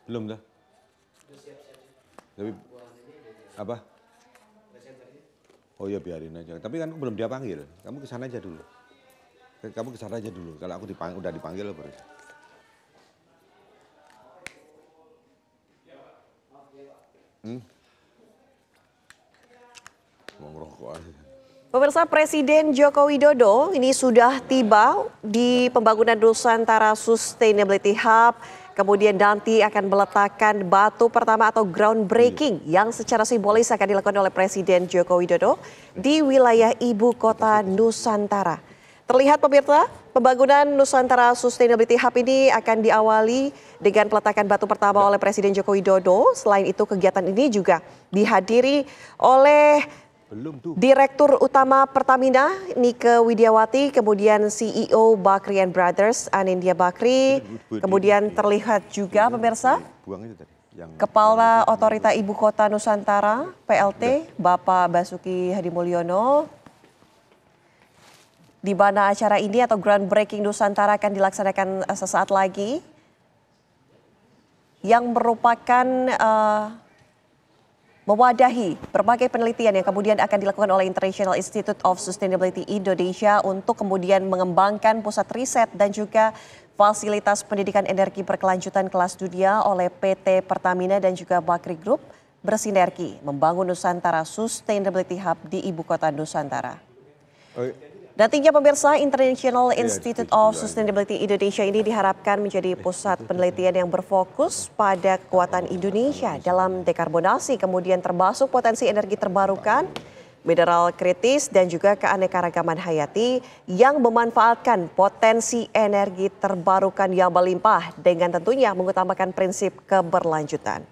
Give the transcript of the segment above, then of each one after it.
Belum dah. Tapi apa? Oh ya biarin aja. Tapi kan belum dia panggil. Kamu ke sana aja dulu. Kamu ke sana aja dulu. Kalau aku udah dipanggil baru. Mau ngerokok aja. Pemirsa, Presiden Joko Widodo ini sudah tiba di pembangunan Nusantara Sustainability Hub. Kemudian nanti akan meletakkan batu pertama atau groundbreaking yang secara simbolis akan dilakukan oleh Presiden Joko Widodo di wilayah ibu kota Nusantara. Terlihat pemirsa, pembangunan Nusantara Sustainability Hub ini akan diawali dengan peletakan batu pertama oleh Presiden Joko Widodo. Selain itu kegiatan ini juga dihadiri oleh Direktur Utama Pertamina Nike Widiawati, kemudian CEO Bakri and Brothers Anindya Bakri, kemudian terlihat juga pemirsa Kepala Otorita Ibu Kota Nusantara PLT Bapak Basuki Hadimulyono, di mana acara ini atau groundbreaking Nusantara akan dilaksanakan sesaat lagi, yang merupakan mewadahi berbagai penelitian yang kemudian akan dilakukan oleh International Institute of Sustainability Indonesia untuk kemudian mengembangkan pusat riset dan juga fasilitas pendidikan energi berkelanjutan kelas dunia oleh PT Pertamina dan juga Bakri Group bersinergi membangun Nusantara Sustainability Hub di ibu kota Nusantara. Nantinya pemirsa, International Institute of Sustainability Indonesia ini diharapkan menjadi pusat penelitian yang berfokus pada kekuatan Indonesia dalam dekarbonasi, kemudian termasuk potensi energi terbarukan, mineral kritis, dan juga keanekaragaman hayati yang memanfaatkan potensi energi terbarukan yang melimpah dengan tentunya mengutamakan prinsip keberlanjutan.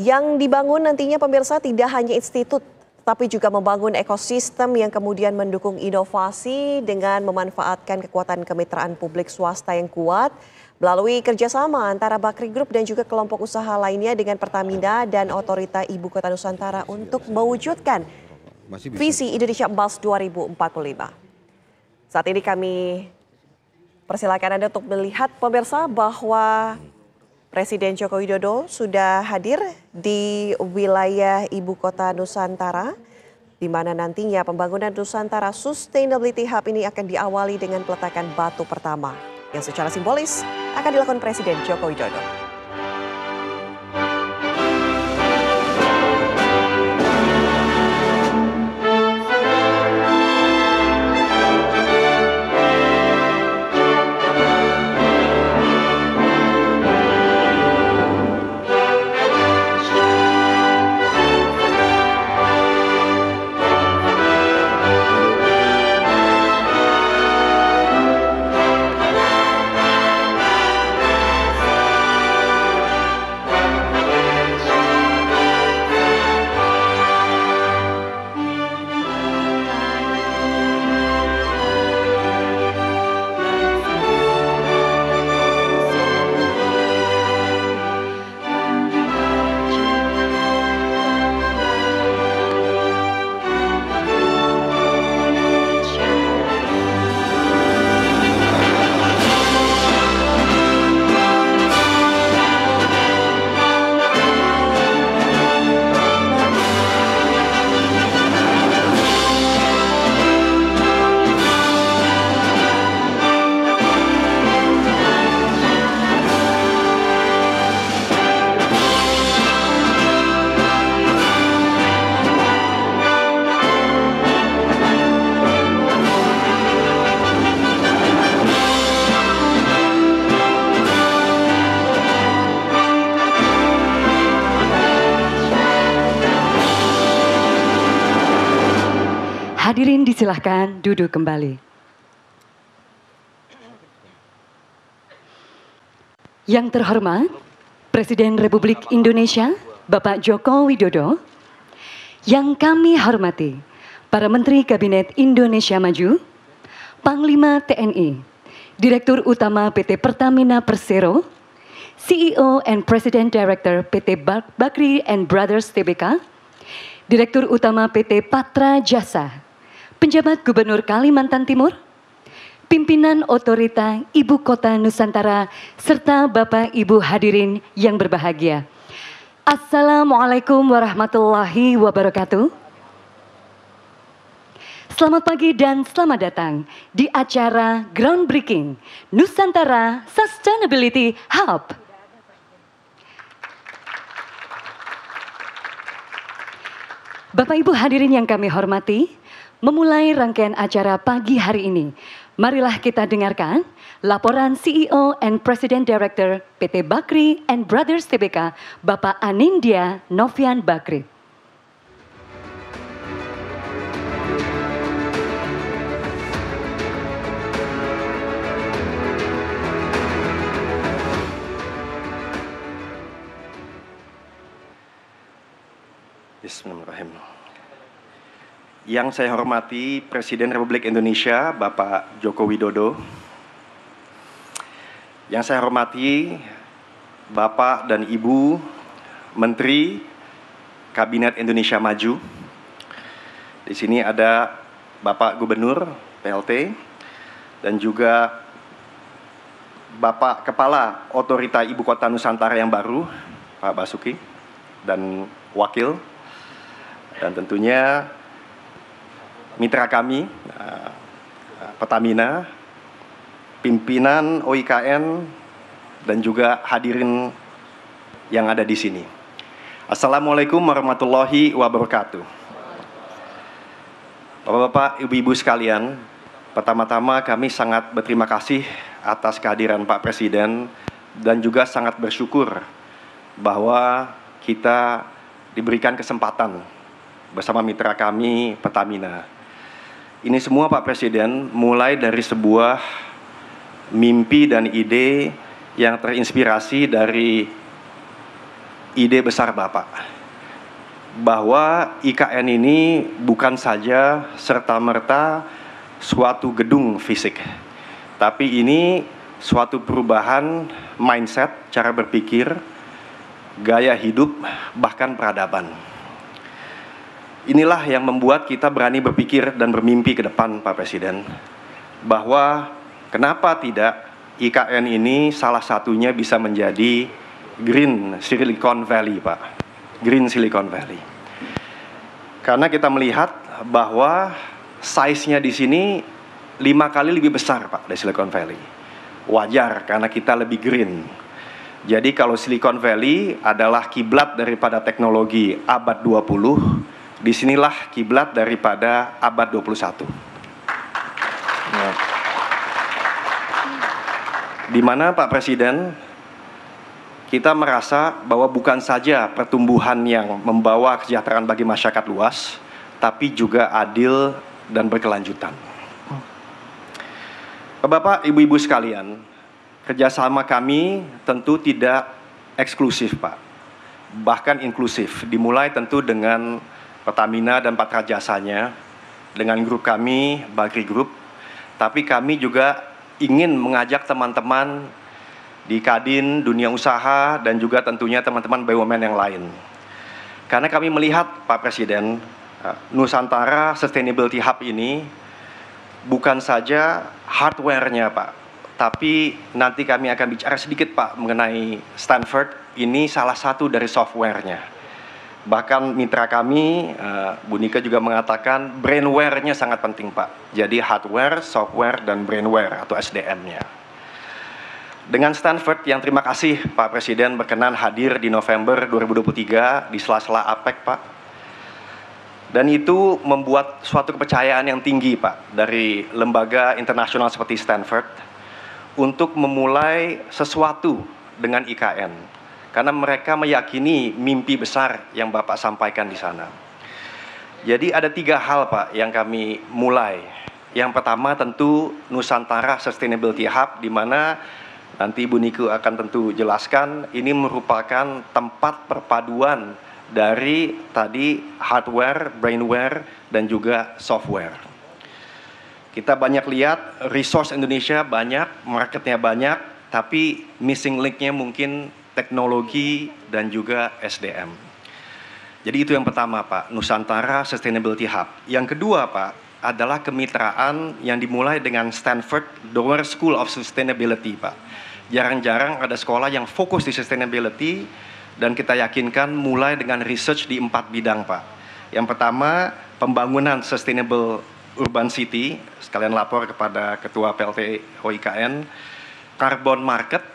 Yang dibangun nantinya pemirsa tidak hanya institut, tapi juga membangun ekosistem yang kemudian mendukung inovasi dengan memanfaatkan kekuatan kemitraan publik swasta yang kuat melalui kerjasama antara Bakri Group dan juga kelompok usaha lainnya dengan Pertamina dan Otorita Ibu Kota Nusantara untuk mewujudkan visi Indonesia Emas 2045. Saat ini kami persilakan Anda untuk melihat pemirsa bahwa Presiden Joko Widodo sudah hadir di wilayah ibu kota Nusantara, di mana nantinya pembangunan Nusantara Sustainability Hub ini akan diawali dengan peletakan batu pertama yang secara simbolis akan dilakukan Presiden Joko Widodo. Hadirin disilahkan duduk kembali. Yang terhormat Presiden Republik Indonesia Bapak Joko Widodo, yang kami hormati para Menteri Kabinet Indonesia Maju, Panglima TNI, Direktur Utama PT Pertamina Persero, CEO and President Director PT Bakri and Brothers Tbk, Direktur Utama PT Patra Jasa, Penjabat Gubernur Kalimantan Timur, pimpinan otorita Ibu Kota Nusantara, serta Bapak Ibu hadirin yang berbahagia. Assalamualaikum warahmatullahi wabarakatuh. Selamat pagi dan selamat datang di acara Groundbreaking Nusantara Sustainability Hub. Bapak Ibu hadirin yang kami hormati, memulai rangkaian acara pagi hari ini, marilah kita dengarkan laporan CEO and President Director PT Bakri and Brothers Tbk, Bapak Anindya Novian Bakri. Bismillahirrahmanirrahim. Yang saya hormati Presiden Republik Indonesia Bapak Joko Widodo. Yang saya hormati Bapak dan Ibu Menteri Kabinet Indonesia Maju. Di sini ada Bapak Gubernur PLT dan juga Bapak Kepala Otorita Ibu Kota Nusantara yang baru, Pak Basuki, dan Wakil. Dan tentunya mitra kami, Pertamina, pimpinan OIKN, dan juga hadirin yang ada di sini. Assalamualaikum warahmatullahi wabarakatuh. Bapak-bapak, ibu-ibu sekalian, pertama-tama kami sangat berterima kasih atas kehadiran Pak Presiden dan juga sangat bersyukur bahwa kita diberikan kesempatan bersama mitra kami Pertamina. Ini semua Pak Presiden mulai dari sebuah mimpi dan ide yang terinspirasi dari ide besar Bapak. Bahwa IKN ini bukan saja serta-merta suatu gedung fisik, tapi ini suatu perubahan mindset, cara berpikir, gaya hidup, bahkan peradaban. Inilah yang membuat kita berani berpikir dan bermimpi ke depan, Pak Presiden, bahwa kenapa tidak IKN ini salah satunya bisa menjadi Green Silicon Valley, Pak. Green Silicon Valley. Karena kita melihat bahwa size-nya di sini 5 kali lebih besar, Pak, dari Silicon Valley. Wajar karena kita lebih green. Jadi kalau Silicon Valley adalah kiblat daripada teknologi abad 20, disinilah kiblat daripada abad 21. Nah, di mana Pak Presiden, kita merasa bahwa bukan saja pertumbuhan yang membawa kesejahteraan bagi masyarakat luas, tapi juga adil dan berkelanjutan. Bapak, ibu-ibu sekalian, kerjasama kami tentu tidak eksklusif, Pak. Bahkan inklusif, dimulai tentu dengan Pertamina dan Patra Jasanya, dengan grup kami, Bakri Group, tapi kami juga ingin mengajak teman-teman di Kadin, dunia usaha, dan juga tentunya teman-teman BUMN yang lain. Karena kami melihat, Pak Presiden, Nusantara Sustainability Hub ini bukan saja hardware-nya, Pak, tapi nanti kami akan bicara sedikit, Pak, mengenai Stanford, ini salah satu dari software-nya. Bahkan mitra kami, Bu Nika juga mengatakan brainware-nya sangat penting, Pak. Jadi hardware, software, dan brainware atau SDM-nya. Dengan Stanford yang terima kasih Pak Presiden berkenan hadir di November 2023 di sela-sela APEC, Pak. Dan itu membuat suatu kepercayaan yang tinggi, Pak, dari lembaga internasional seperti Stanford untuk memulai sesuatu dengan IKN. Karena mereka meyakini mimpi besar yang Bapak sampaikan di sana. Jadi ada 3 hal, Pak, yang kami mulai. Yang pertama tentu Nusantara Sustainability Hub, di mana nanti Ibu Niku akan tentu jelaskan, ini merupakan tempat perpaduan dari tadi hardware, brainware, dan juga software. Kita banyak lihat resource Indonesia banyak, marketnya banyak, tapi missing link-nya mungkin teknologi dan juga SDM. Jadi itu yang pertama, Pak, Nusantara Sustainability Hub. Yang kedua, Pak, adalah kemitraan yang dimulai dengan Stanford Doerr School of Sustainability, Pak. Jarang-jarang ada sekolah yang fokus di sustainability, dan kita yakinkan mulai dengan research di 4 bidang, Pak. Yang pertama, pembangunan sustainable urban city, sekalian lapor kepada Ketua PLT OIKN, carbon market,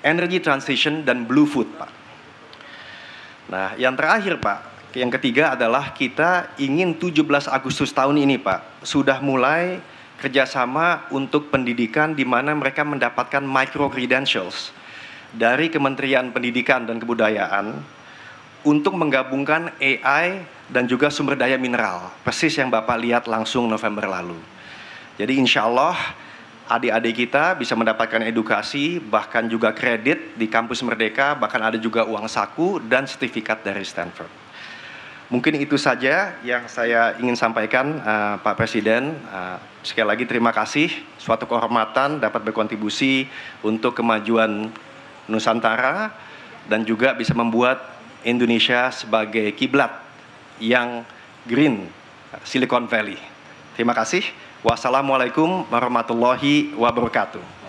energy transition, dan blue food, Pak. Nah, yang terakhir, Pak, yang ketiga adalah kita ingin 17 Agustus tahun ini, Pak, sudah mulai kerjasama untuk pendidikan di mana mereka mendapatkan micro credentials dari Kementerian Pendidikan dan Kebudayaan untuk menggabungkan AI dan juga sumber daya mineral, persis yang Bapak lihat langsung November lalu. Jadi insya Allah adik-adik kita bisa mendapatkan edukasi, bahkan juga kredit di kampus Merdeka, bahkan ada juga uang saku dan sertifikat dari Stanford. Mungkin itu saja yang saya ingin sampaikan, Pak Presiden. Sekali lagi terima kasih, suatu kehormatan dapat berkontribusi untuk kemajuan Nusantara dan juga bisa membuat Indonesia sebagai kiblat yang green, Silicon Valley. Terima kasih. Wassalamualaikum warahmatullahi wabarakatuh.